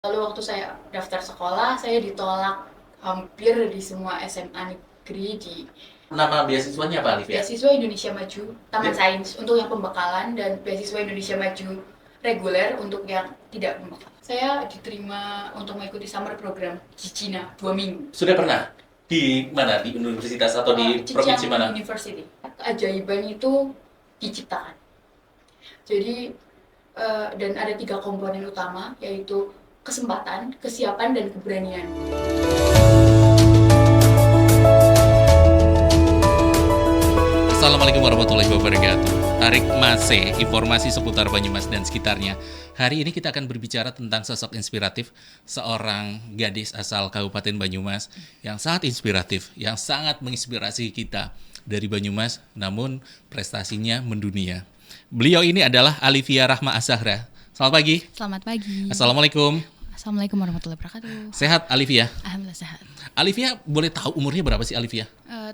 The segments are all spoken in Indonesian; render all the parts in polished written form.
Lalu waktu saya daftar sekolah, saya ditolak hampir di semua SMA negeri di Nama beasiswanya apa, Alif ya? beasiswa Indonesia Maju, Taman Sains untuk yang pembekalan dan beasiswa Indonesia Maju reguler untuk yang tidak pembekalan. Saya diterima untuk mengikuti summer program di Cina 2 minggu. Sudah pernah? Di mana? Di universitas atau di provinsi Zhejiang mana? University. Keajaiban itu diciptakan. Jadi dan ada 3 komponen utama, yaitu kesempatan, kesiapan, dan keberanian. Assalamualaikum warahmatullahi wabarakatuh. Tarik Mase, informasi seputar Banyumas dan sekitarnya. Hari ini kita akan berbicara tentang sosok inspiratif seorang gadis asal Kabupaten Banyumas yang sangat inspiratif, yang sangat menginspirasi kita dari Banyumas, namun prestasinya mendunia. Beliau ini adalah Alivia Rahma Azahra. Selamat pagi. Selamat pagi. Assalamualaikum. Assalamualaikum warahmatullahi wabarakatuh. Sehat Alivia? Alhamdulillah sehat. Alivia boleh tahu umurnya berapa sih Alivia?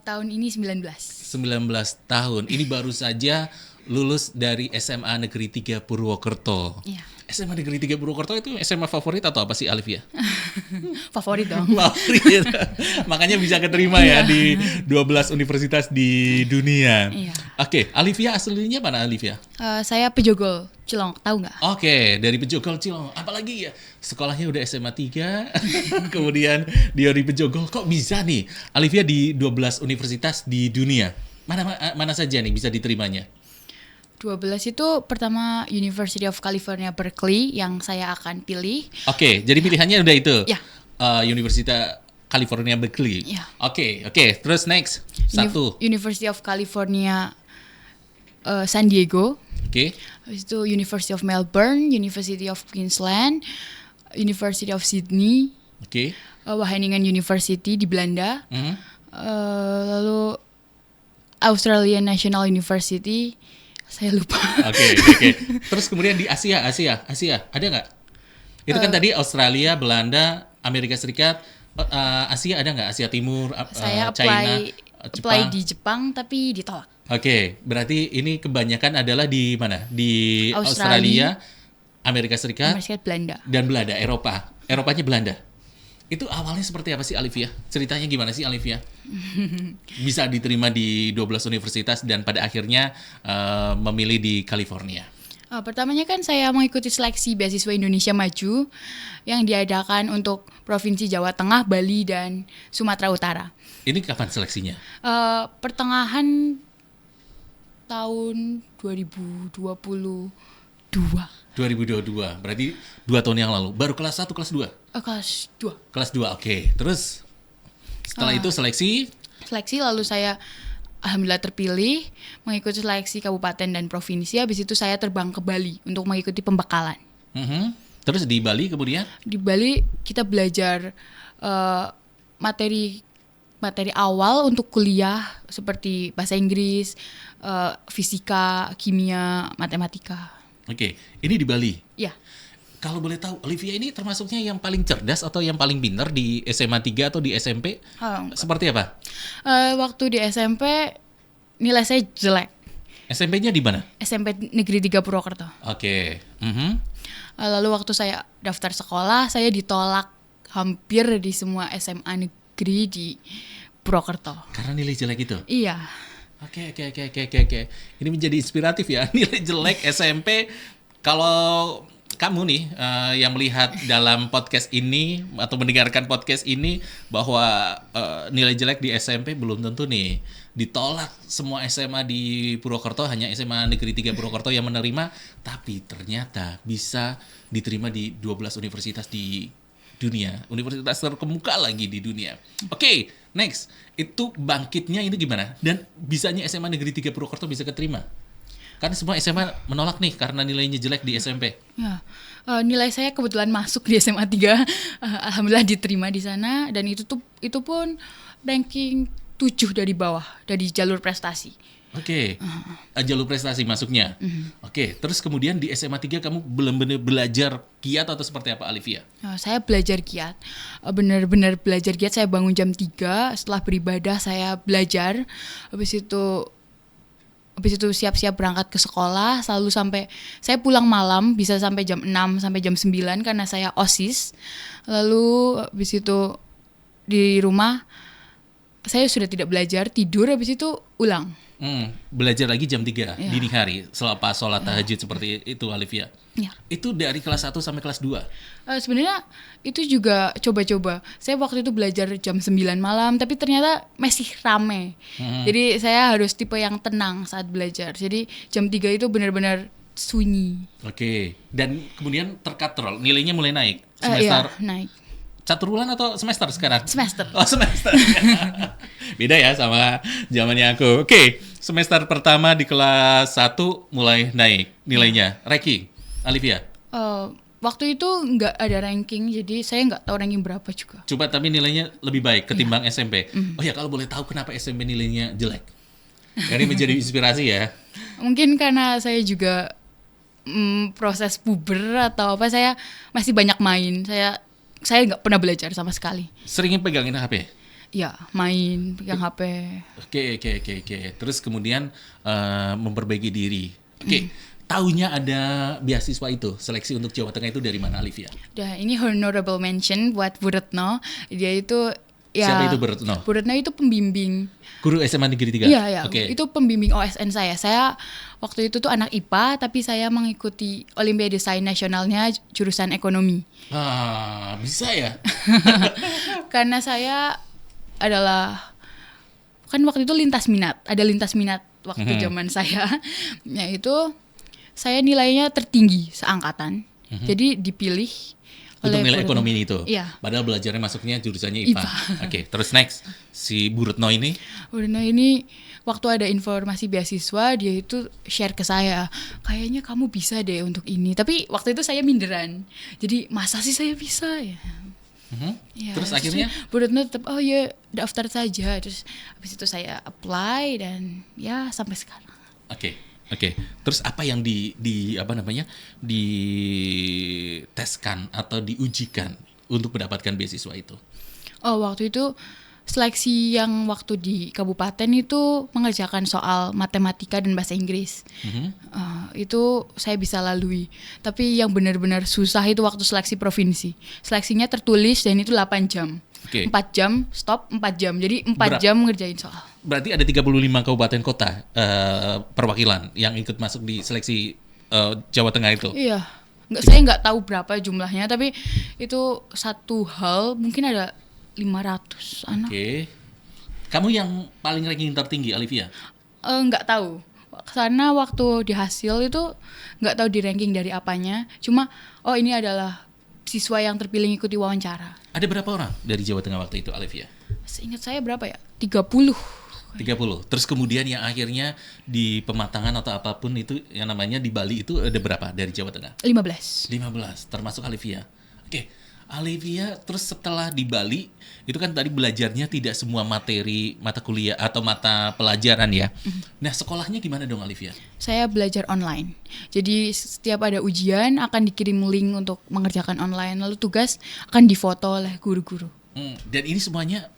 Tahun ini 19. 19 tahun. Ini baru saja lulus dari SMA Negeri 3 Purwokerto. Iya. SMA Negeri 3 Purwokerto itu SMA favorit atau apa sih Alivia? Favorit dong. Favorit. Makanya bisa keterima ya di 12 universitas di dunia. Iya. Oke, Alivia aslinya mana Alivia? Saya Pejogol, Cilong, tahu nggak? Oke, dari Pejogol Cilong. Apalagi ya, sekolahnya udah SMA 3, kemudian dia di Pejogol. Kok bisa nih Alivia di 12 universitas di dunia? Mana saja nih bisa diterimanya? 12 itu pertama University of California Berkeley yang saya akan pilih. Oke, jadi pilihannya udah itu? Ya. Universitas California Berkeley. Ya. Oke. Terus next, satu. University of California San Diego. Oke. Habis itu University of Melbourne, University of Queensland, University of Sydney, Oke. Wageningen University di Belanda. Mhm. Lalu Australian National University, saya lupa. Oke. Terus kemudian di Asia ada nggak? Itu kan tadi Australia, Belanda, Amerika Serikat, Asia ada nggak? Asia Timur, Saya China, apply Jepang. di Jepang tapi ditolak. Oke, berarti ini kebanyakan adalah di mana? Di Australia, Australia, Amerika Serikat, Universitas Belanda. dan Belanda, Eropa. Eropanya Belanda. Itu awalnya seperti apa sih Alivia? Ceritanya gimana sih Alivia? Bisa diterima di 12 universitas dan pada akhirnya memilih di California. Pertamanya kan saya mengikuti seleksi beasiswa Indonesia Maju yang diadakan untuk Provinsi Jawa Tengah, Bali, dan Sumatera Utara. Ini kapan seleksinya? Pertengahan tahun 2022. 2022, berarti 2 tahun yang lalu. Baru kelas 1, kelas 2? Kelas 2. Kelas 2, oke. Terus setelah itu seleksi? Seleksi lalu saya alhamdulillah terpilih mengikuti seleksi kabupaten dan provinsi. Habis itu saya terbang ke Bali untuk mengikuti pembekalan. Mhm. Terus di Bali kemudian? Di Bali kita belajar materi awal untuk kuliah seperti bahasa Inggris, fisika, kimia, matematika. Oke, ini di Bali. Ya, Kalau boleh tahu, Olivia ini termasuknya yang paling cerdas atau yang paling pintar di SMA 3 atau di SMP? Seperti apa? waktu di SMP nilai saya jelek. SMP-nya di mana? SMP Negeri 3 Purwokerto. Oke. Mhm. Lalu waktu saya daftar sekolah, saya ditolak hampir di semua SMA negeri di Purwokerto. Karena nilai jelek itu? Iya. Oke. Ini menjadi inspiratif ya. Nilai jelek SMP. Kalau kamu nih yang melihat dalam podcast ini atau mendengarkan podcast ini bahwa nilai jelek di SMP belum tentu nih ditolak semua SMA di Purwokerto, hanya SMA Negeri 3 Purwokerto yang menerima, tapi ternyata bisa diterima di 12 universitas di dunia, universitas terkemuka lagi di dunia. Oke, next. Itu bangkitnya ini gimana? Dan bisanya SMA Negeri 3 Purwokerto bisa keterima? Kan semua SMA menolak nih karena nilainya jelek di SMP. Ya, nilai saya kebetulan masuk di SMA 3. Alhamdulillah diterima di sana dan itu pun ranking 7 dari bawah, dari jalur prestasi. Oke. Jalur prestasi masuknya. Oke, terus kemudian di SMA 3 kamu benar-benar belajar giat atau seperti apa Alivia? Saya belajar giat, benar-benar belajar giat. Saya bangun jam 3, setelah beribadah saya belajar. Habis itu habis itu siap-siap berangkat ke sekolah, selalu sampai saya pulang malam bisa sampai jam 6 sampai jam 9 karena saya OSIS. Lalu habis itu di rumah saya sudah tidak belajar, tidur, habis itu ulang. Belajar lagi jam 3 Iya. dini hari selepas sholat tahajud seperti itu Alivia. Ya. Itu dari kelas 1 sampai kelas 2. Sebenarnya itu juga coba-coba. Saya waktu itu belajar jam 9 malam, tapi ternyata masih rame. Jadi saya harus tipe yang tenang saat belajar. Jadi jam 3 itu benar-benar sunyi. Oke. Dan kemudian terkatrol, nilainya mulai naik. Iya, Semester naik. catur bulan atau semester sekarang? Semester. Oh, semester. Beda ya sama zamannya aku. Oke, semester pertama di kelas 1 mulai naik nilainya. Ranking, Alivia. Waktu itu nggak ada ranking, jadi saya nggak tahu ranking berapa juga. Coba tapi nilainya lebih baik ketimbang SMP. Oh ya, kalau boleh tahu kenapa SMP nilainya jelek? Ini menjadi inspirasi ya. Mungkin karena saya juga proses puber atau apa, saya masih banyak main. Saya nggak pernah belajar sama sekali. Seringnya pegangin HP. Ya, main, pegang HP. Oke. Terus kemudian memperbaiki diri. Oke. Taunya ada beasiswa itu, seleksi untuk Jawa Tengah itu dari mana, Alivia? Udah, ini honorable mention buat Bu Retno. Dia itu ya. Siapa itu Bu Retno? Bu Retno itu pembimbing. Guru SMA Negeri 3? Iya. Oke. Itu pembimbing OSN saya. Saya waktu itu tuh anak IPA, tapi saya mengikuti Olimpiade Sains Nasionalnya jurusan ekonomi. Bisa ya? Karena saya adalah, kan waktu itu ada lintas minat waktu zaman saya. Yaitu saya nilainya tertinggi seangkatan. Jadi dipilih Untuk oleh nilai Bu ekonomi Retno. itu? Iya. Padahal belajarnya masuknya jurusannya IPA. Oke, terus next. Si Bu Retno ini? Bu Retno ini waktu ada informasi beasiswa, dia itu share ke saya, kayaknya kamu bisa deh untuk ini. Tapi waktu itu saya minderan. Jadi masa sih saya bisa ya? Ya, Terus akhirnya? Bu Retno tetap, oh ya daftar saja. Terus habis itu saya apply dan ya sampai sekarang. Oke. Terus apa yang diteskan atau diujikan untuk mendapatkan beasiswa itu? Oh, waktu itu seleksi yang waktu di kabupaten itu mengerjakan soal matematika dan bahasa Inggris. Itu saya bisa lalui. Tapi yang benar-benar susah itu waktu seleksi provinsi. Seleksinya tertulis dan itu 8 jam. Oke. 4 jam, stop 4 jam. Jadi 4 jam ngerjain soal. Berarti ada 35 kabupaten kota perwakilan yang ikut masuk di seleksi Jawa Tengah itu? Iya. Saya nggak tahu berapa jumlahnya, tapi itu satu hal mungkin ada 500 anak. Oke. Kamu yang paling ranking tertinggi, Alivia? Nggak tahu. Karena waktu di hasil itu nggak tahu di ranking dari apanya. Cuma, ini adalah siswa yang terpilih ikuti wawancara. Ada berapa orang dari Jawa Tengah waktu itu, Alivia? Seingat saya berapa ya? 30. 30. Terus kemudian yang akhirnya di pematangan atau apapun itu yang namanya di Bali itu ada berapa dari Jawa Tengah? 15. 15, termasuk Alivia. Oke, Alivia terus setelah di Bali, itu kan tadi belajarnya tidak semua materi, mata kuliah atau mata pelajaran ya. Nah, sekolahnya gimana dong Alivia? Saya belajar online. Jadi setiap ada ujian akan dikirim link untuk mengerjakan online. Lalu tugas akan difoto oleh guru-guru. Dan ini semuanya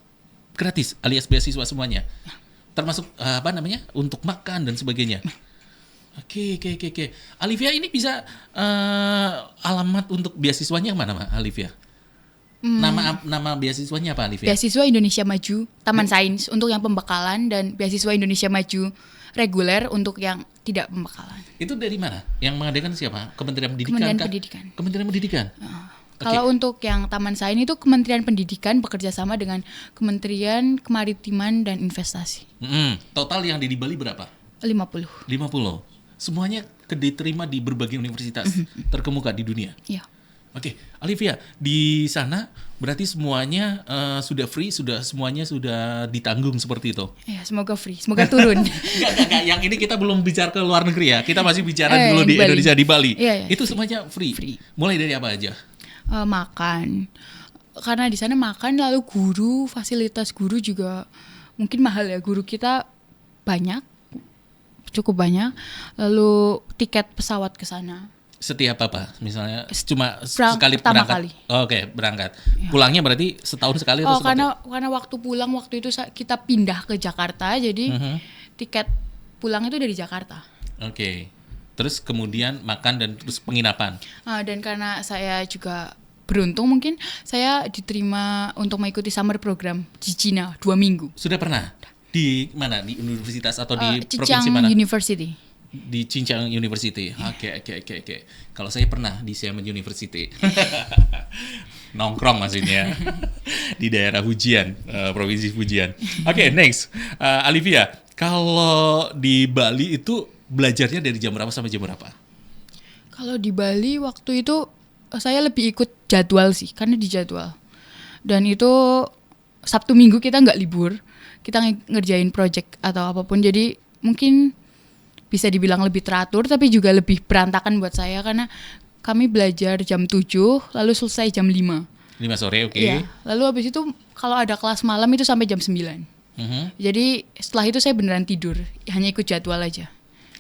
gratis, alias beasiswa semuanya? Termasuk untuk makan dan sebagainya? Oke. Alivia ini bisa alamat untuk beasiswanya mana, Mbak Alivia? Nama beasiswanya apa, Alivia? Beasiswa Indonesia Maju, Taman Sains untuk yang pembekalan, dan beasiswa Indonesia Maju reguler untuk yang tidak pembekalan. Itu dari mana? Yang mengadakan siapa? Kementerian Pendidikan? Kementerian kah? Pendidikan. Kementerian Pendidikan? Kalau untuk yang Taman Sains itu Kementerian Pendidikan bekerja sama dengan Kementerian Kemaritiman dan Investasi. Total yang di Bali berapa? 50. 50. Semuanya diterima di berbagai universitas terkemuka di dunia. Iya. Oke, Alivia, di sana berarti semuanya sudah free, semuanya sudah ditanggung seperti itu. Ya, semoga free, semoga turun. Enggak. Yang ini kita belum bicara ke luar negeri ya. Kita masih bicara dulu di Bali. Indonesia, di Bali. Iya. Itu semuanya free. Mulai dari apa aja? Makan. Karena di sana makan, lalu guru, fasilitas guru juga mungkin mahal ya. Guru kita cukup banyak. Lalu tiket pesawat ke sana. Setiap apa? Misalnya cuma sekali pertama berangkat. kali. Oke, berangkat. Pulangnya berarti setahun sekali atau karena waktu pulang waktu itu kita pindah ke Jakarta, jadi tiket pulang itu dari Jakarta. Oke. Terus kemudian makan dan terus penginapan. Dan karena saya juga beruntung mungkin, saya diterima untuk mengikuti summer program di Cina 2 minggu. Sudah pernah? Di mana? Di universitas atau di Chichang provinsi mana? University. Di Chichang University. Oke. Kalau saya pernah di Xiamen University. Nongkrong maksudnya. Di daerah Fujian, provinsi Fujian. Oke, next. Alivia, kalau di Bali itu belajarnya dari jam berapa sampai jam berapa? Kalau di Bali waktu itu saya lebih ikut jadwal sih, karena di jadwal. Dan itu Sabtu Minggu kita nggak libur, kita ngerjain project atau apapun. Jadi mungkin bisa dibilang lebih teratur, tapi juga lebih berantakan buat saya karena kami belajar jam 7, lalu selesai jam 5. 5 sore, oke. Iya, lalu habis itu kalau ada kelas malam itu sampai jam 9. Jadi setelah itu saya beneran tidur, hanya ikut jadwal aja.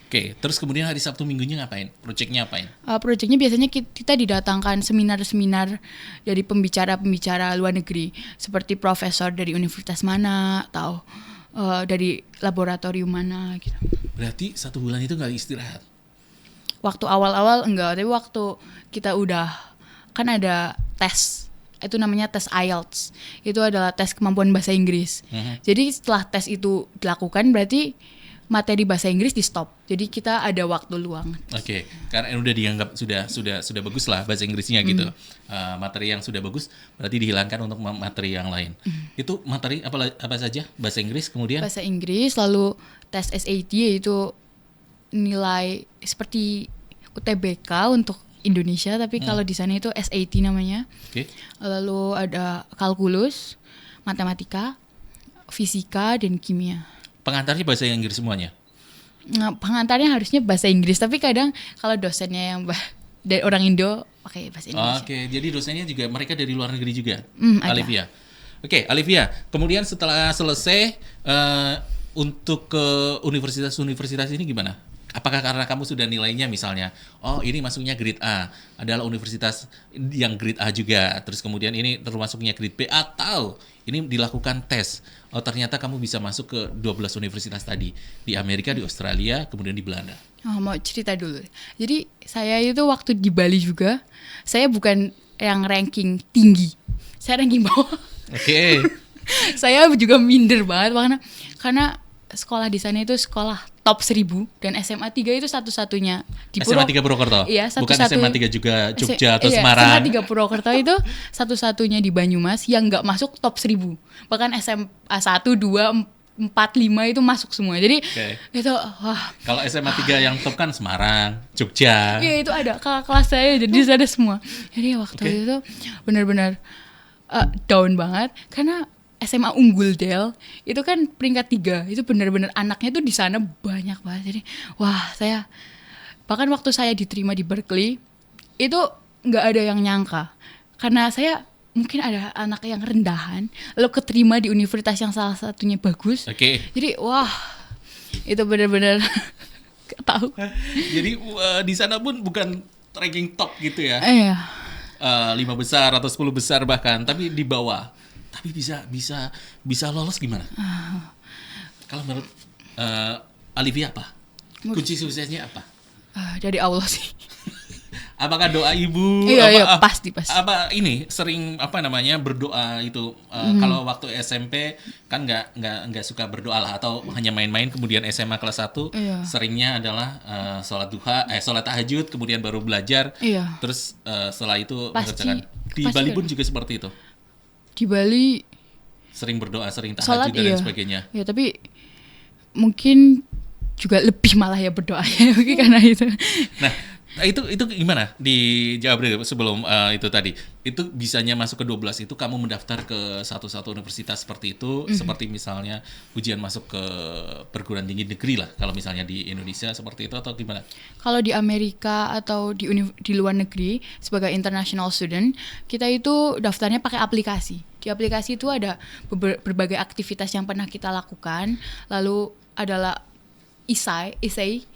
Oke, terus kemudian hari Sabtu Minggunya ngapain? Proyeknya apain? Proyeknya biasanya kita didatangkan seminar-seminar dari pembicara-pembicara luar negeri, seperti profesor dari universitas mana, atau dari laboratorium mana gitu. Berarti 1 bulan itu nggak istirahat? Waktu awal-awal enggak, tapi waktu kita udah, kan ada tes, itu namanya tes IELTS. Itu adalah tes kemampuan bahasa Inggris. Jadi setelah tes itu dilakukan, berarti materi bahasa Inggris di stop. Jadi kita ada waktu luang. Oke, karena udah dianggap sudah bagus lah bahasa Inggrisnya gitu. Materi yang sudah bagus berarti dihilangkan untuk materi yang lain. Itu materi apa saja? Bahasa Inggris kemudian? Bahasa Inggris, lalu tes SAT yaitu nilai seperti UTBK untuk Indonesia, tapi kalau di sana itu SAT namanya. Oke. Lalu ada kalkulus, matematika, fisika, dan kimia. Pengantarnya bahasa Inggris semuanya? Nah, pengantarnya harusnya bahasa Inggris, tapi kadang kalau dosennya yang dari orang Indo pakai bahasa Indonesia. Oke, jadi dosennya juga mereka dari luar negeri juga? Ada. Alivia. Oke, Alivia, kemudian setelah selesai untuk ke universitas-universitas ini gimana? Apakah karena kamu sudah nilainya misalnya, oh ini masuknya grade A, adalah universitas yang grade A juga, terus kemudian ini termasuknya grade B, atau ini dilakukan tes, oh ternyata kamu bisa masuk ke 12 universitas tadi, di Amerika, di Australia, kemudian di Belanda. Oh, mau cerita dulu. Jadi saya itu waktu di Bali juga, saya bukan yang ranking tinggi, saya ranking bawah. Oke. Saya juga minder banget karena sekolah di sana itu sekolah top 1000 dan SMA 3 itu satu-satunya di SMA 3 Purwokerto? Iya, bukan SMA 3 juga Jogja atau iya, Semarang? SMA 3 Purwokerto itu satu-satunya di Banyumas yang nggak masuk top 1000. Bahkan SMA 1, 2, 4, 5 itu masuk semua. Jadi itu wah. Kalau SMA 3 yang top kan Semarang, Jogja. Iya, itu ada kakak kelas saya, jadi ada semua. Jadi waktu itu benar-benar down banget karena SMA Unggul Del itu kan peringkat 3, itu benar-benar anaknya tuh di sana banyak banget. Jadi wah, saya bahkan waktu saya diterima di Berkeley itu nggak ada yang nyangka, karena saya mungkin ada anak yang rendahan lalu keterima di universitas yang salah satunya bagus. Jadi wah, itu benar-benar nggak tahu. Jadi di sana pun bukan ranking top gitu ya? Iya. 5 besar atau 10 besar bahkan, tapi di bawah. Tapi bisa lolos gimana? Kalau menurut Alivia apa? Kunci suksesnya apa? Dari Allah sih. Apakah doa ibu? Iya, pasti. Apa ini sering berdoa itu? Kalau waktu SMP kan nggak suka berdoa lah, atau hanya main-main, kemudian SMA kelas 1 seringnya adalah sholat duha, sholat tahajud, kemudian baru belajar. Terus setelah itu mengerjakan. Di Bali pun juga seperti itu. Di Bali sering berdoa, sering tahajud dan lain sebagainya. Ya, tapi mungkin juga lebih malah ya berdoanya karena itu. Nah, itu gimana dijawab dulu sebelum itu tadi. Itu bisanya masuk ke 12 itu kamu mendaftar ke satu universitas seperti itu, seperti misalnya ujian masuk ke perguruan tinggi negeri lah kalau misalnya di Indonesia seperti itu, atau gimana? Kalau di Amerika atau di luar negeri sebagai international student, kita itu daftarnya pakai aplikasi. Di aplikasi itu ada berbagai aktivitas yang pernah kita lakukan, lalu adalah isai.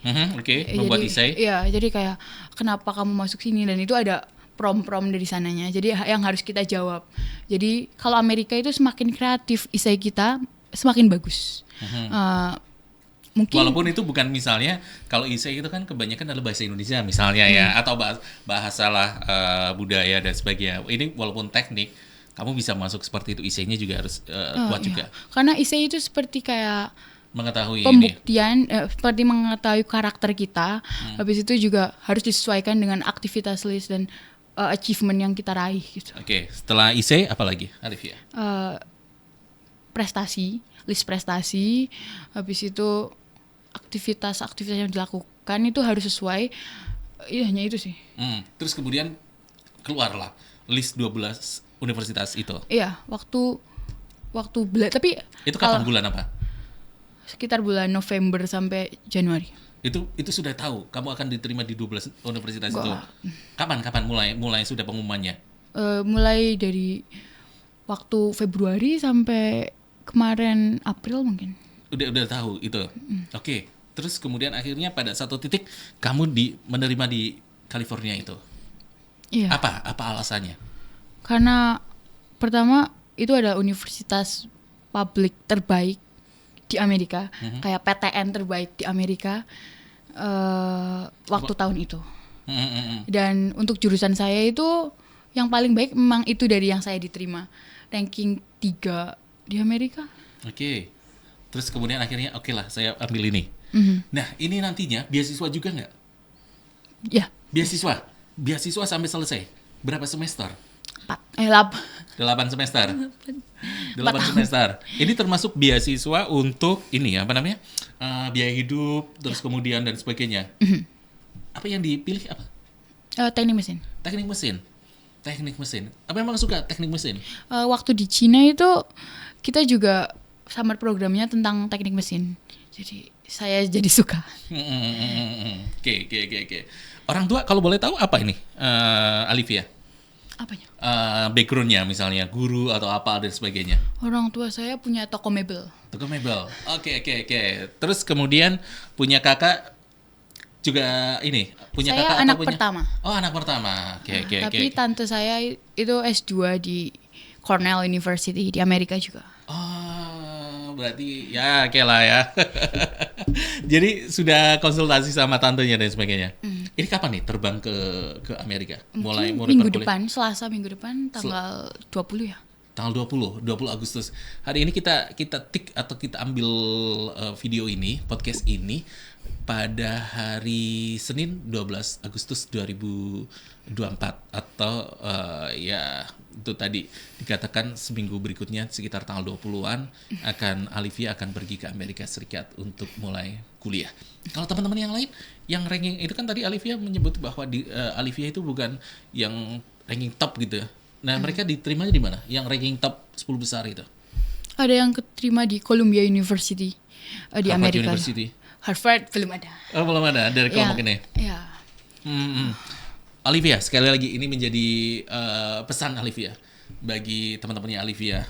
Membuat isai. Iya, jadi kayak kenapa kamu masuk sini, dan itu ada prom dari sananya. Jadi yang harus kita jawab. Jadi kalau Amerika itu semakin kreatif isai kita, semakin bagus. mungkin Walaupun itu bukan misalnya kalau isei itu kan kebanyakan adalah bahasa Indonesia misalnya ya atau bahasa lah budaya dan sebagainya. Ini walaupun teknik kamu bisa masuk seperti itu, iseinya juga harus kuat iya. juga Karena essay itu seperti kayak mengetahui ini. pembuktian, seperti mengetahui karakter kita. Habis itu juga harus disesuaikan dengan aktivitas list dan achievement yang kita raih gitu. Oke, setelah isei apa lagi, Alivia? List prestasi, habis itu aktivitas yang dilakukan itu harus sesuai. Iya, hanya itu sih. Terus kemudian keluarlah list 12 universitas itu. Iya, tapi Itu kapan kalau bulan apa? sekitar bulan November sampai Januari. Itu sudah tahu kamu akan diterima di 12 universitas itu. Wah. Kapan mulai sudah pengumumannya? Mulai dari waktu Februari sampai kemarin April mungkin. Udah tahu itu. Oke. Terus kemudian akhirnya pada satu titik kamu menerima di California itu. Iya. Apa alasannya? Karena pertama itu ada universitas publik terbaik di Amerika, kayak PTN terbaik di Amerika waktu tahun itu. Dan untuk jurusan saya itu yang paling baik memang itu dari yang saya diterima, ranking 3 di Amerika. Oke. Terus kemudian akhirnya oke lah saya ambil ini. Nah ini nantinya beasiswa juga nggak? Ya, Beasiswa sampai selesai. Berapa semester? 8 semester. 8 semester. Ini termasuk beasiswa untuk ini apa namanya? Biaya hidup, terus kemudian dan sebagainya. Apa yang dipilih apa? teknik mesin. Teknik mesin. Apa memang suka teknik mesin? Waktu di Cina itu kita juga summer programnya tentang teknik mesin. Jadi saya jadi suka. Oke. Orang tua kalau boleh tahu apa ini, Alivia? Apanya? Backgroundnya misalnya guru atau apa dan sebagainya. Orang tua saya punya toko mebel. Toko mebel. Oke. Terus kemudian punya kakak juga ini, punya Saya kakak anak atau punya? pertama. Oh, anak pertama. Oke. Tapi tante saya itu S2 di Cornell University di Amerika juga. Oh, berarti ya oke lah ya. Jadi sudah konsultasi sama tantenya dan sebagainya. Ini kapan nih terbang ke Amerika? Mulai Minggu perkuliahan? depan, Selasa minggu depan tanggal 20 ya. Tanggal 20 Agustus. Hari ini kita tik atau kita ambil video ini, podcast ini pada hari Senin 12 Agustus 2024 atau ya itu tadi dikatakan seminggu berikutnya sekitar tanggal 20-an Alivia akan pergi ke Amerika Serikat untuk mulai kuliah. Kalau teman-teman yang lain yang ranking itu kan tadi Alivia menyebut bahwa Alivia itu bukan yang ranking top gitu. Nah, mereka diterimanya di mana? Yang ranking top 10 besar itu. Ada yang keterima di Columbia University di Harvard Amerika. University. Harvard belum ada. Oh, belum ada dari kelompok ini. Ya. Alivia, sekali lagi ini menjadi pesan Alivia bagi teman-temannya Alivia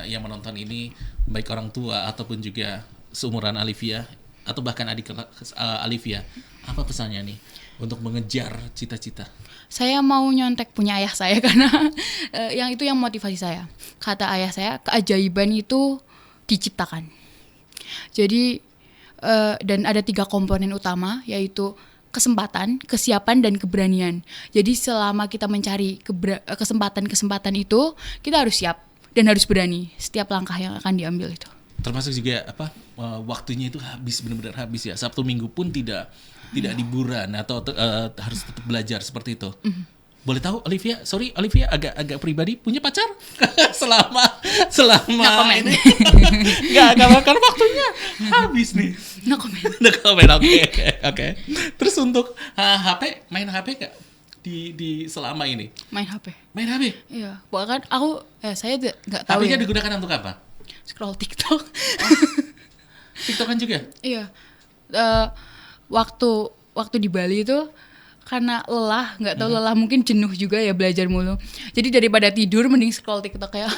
yang menonton ini, baik orang tua ataupun juga seumuran Alivia atau bahkan adik Alivia. Apa pesannya nih untuk mengejar cita-cita? Saya mau nyontek punya ayah saya karena yang itu yang motivasi saya. Kata ayah saya, keajaiban itu diciptakan. Jadi dan ada 3 komponen utama, yaitu kesempatan, kesiapan, dan keberanian. Jadi selama kita mencari kesempatan itu, kita harus siap dan harus berani setiap langkah yang akan diambil itu. Termasuk juga waktunya itu benar-benar habis ya. Sabtu Minggu pun tidak liburan atau harus tetap belajar seperti itu. Boleh tahu Alivia agak pribadi punya pacar selama comment. ini nggak makan waktunya habis nih. No comment. Oke. Terus untuk main HP nggak di selama ini? Main HP. Iya, bahkan saya nggak tahu. HP-nya Ya. digunakan untuk apa? Scroll TikTok. TikTokan juga? Iya. Waktu di Bali itu karena nggak tahu lelah, mungkin jenuh juga ya belajar mulu. Jadi daripada tidur mending scroll TikTok ya.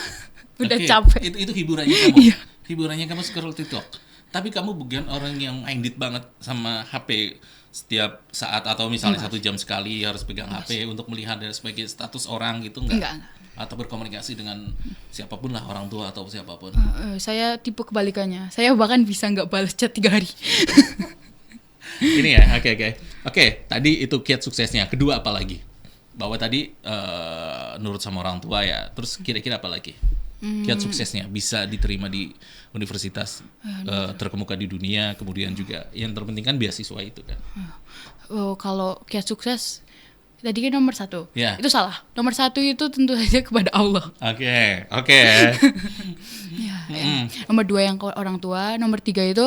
Udah Oke, capek. Itu hiburannya kamu. Iya. Hiburannya kamu scroll TikTok. Tapi kamu bukan orang yang minded banget sama HP setiap saat atau misalnya 1 jam sekali harus pegang HP untuk melihat dan sebagai status orang gitu enggak? Atau berkomunikasi dengan siapapun lah, orang tua atau siapapun. Saya tipe kebalikannya. Saya bahkan bisa nggak balas chat 3 hari. Ini ya, oke. Tadi itu kiat suksesnya. Kedua apa lagi? Bahwa tadi nurut sama orang tua ya. Terus kira-kira apa lagi? Kiat suksesnya bisa diterima di universitas terkemuka di dunia. Kemudian juga yang terpenting kan beasiswa itu kan. Kalau kiat sukses tadi kan nomor 1. Ya. Itu salah. Nomor 1 itu tentu saja kepada Allah. Oke. Nomor 2 yang ke orang tua. Nomor 3 itu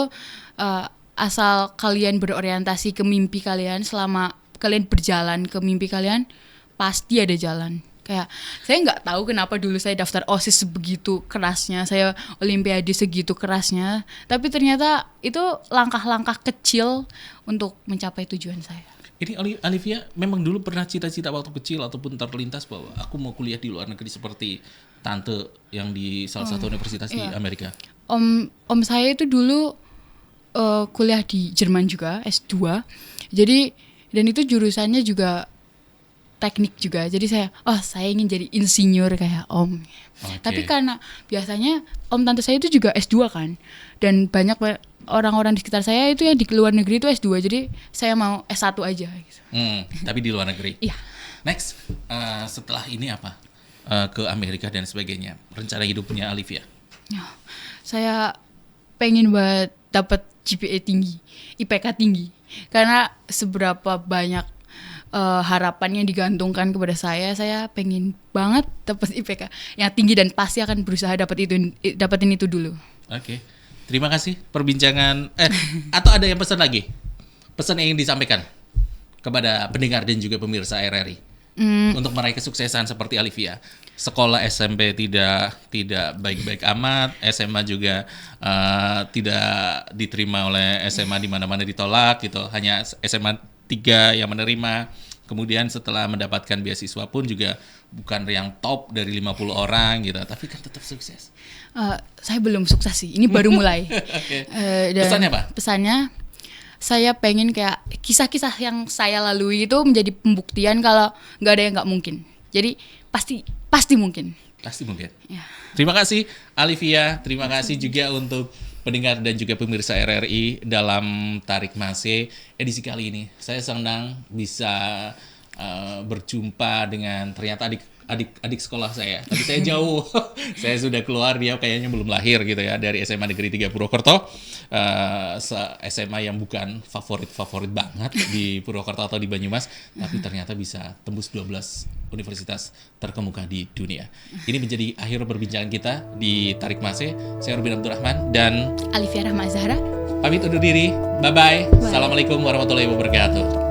asal kalian berorientasi ke mimpi kalian, selama kalian berjalan ke mimpi kalian, pasti ada jalan. Kayak saya nggak tahu kenapa dulu saya daftar OSIS sebegitu kerasnya, saya Olimpiade segitu kerasnya, tapi ternyata itu langkah-langkah kecil untuk mencapai tujuan saya. Ini Alivia memang dulu pernah cita-cita waktu kecil ataupun terlintas bahwa aku mau kuliah di luar negeri seperti tante yang di salah satu universitas di Amerika. Om saya itu dulu kuliah di Jerman juga, S2. Jadi dan itu jurusannya juga teknik juga. Jadi saya ingin jadi insinyur kayak Om. Okay. Tapi karena biasanya Om tante saya itu juga S2 kan. Dan banyak orang-orang di sekitar saya itu yang di luar negeri itu S2. Jadi saya mau S1 aja gitu. Tapi di luar negeri. Iya. Next, setelah ini apa? Ke Amerika dan sebagainya. Rencana hidupnya Alivia. Saya pengen buat dapat GPA tinggi, IPK tinggi. Karena seberapa banyak harapan yang digantungkan kepada saya pengen banget dapat IPK yang tinggi dan pasti akan berusaha dapetin itu dulu. Oke. Terima kasih perbincangan. Atau ada yang pesan lagi? Pesan yang ingin disampaikan kepada pendengar dan juga pemirsa RRI untuk meraih kesuksesan seperti Alivia. Sekolah SMP tidak baik-baik amat, SMA juga tidak diterima oleh SMA di mana-mana ditolak gitu. Hanya SMA 3 yang menerima. Kemudian setelah mendapatkan beasiswa pun juga bukan yang top dari 50 orang gitu, tapi kan tetap sukses. Saya belum sukses sih, ini baru mulai. Okay. Dan Pesannya apa? Pesannya saya pengen kayak kisah-kisah yang saya lalui itu menjadi pembuktian kalau nggak ada yang nggak mungkin. Jadi pasti mungkin. Pasti mungkin. Ya. Terima kasih Alivia, terima kasih juga untuk pendengar dan juga pemirsa RRI dalam Tarik Mase edisi kali ini. Saya senang bisa berjumpa dengan ternyata adik sekolah saya. Tapi saya jauh, saya sudah keluar, dia kayaknya belum lahir gitu ya, dari SMA Negeri 3 Purwokerto. SMA yang bukan favorit banget di Purwokerto atau di Banyumas, tapi ternyata bisa tembus 12 universitas terkemuka di dunia. Ini menjadi akhir perbincangan kita di Tarik Mase. Saya Rubin Abdurrahman dan Alivia Rahma Zahra pamit undur diri. Bye-bye. Assalamualaikum warahmatullahi wabarakatuh.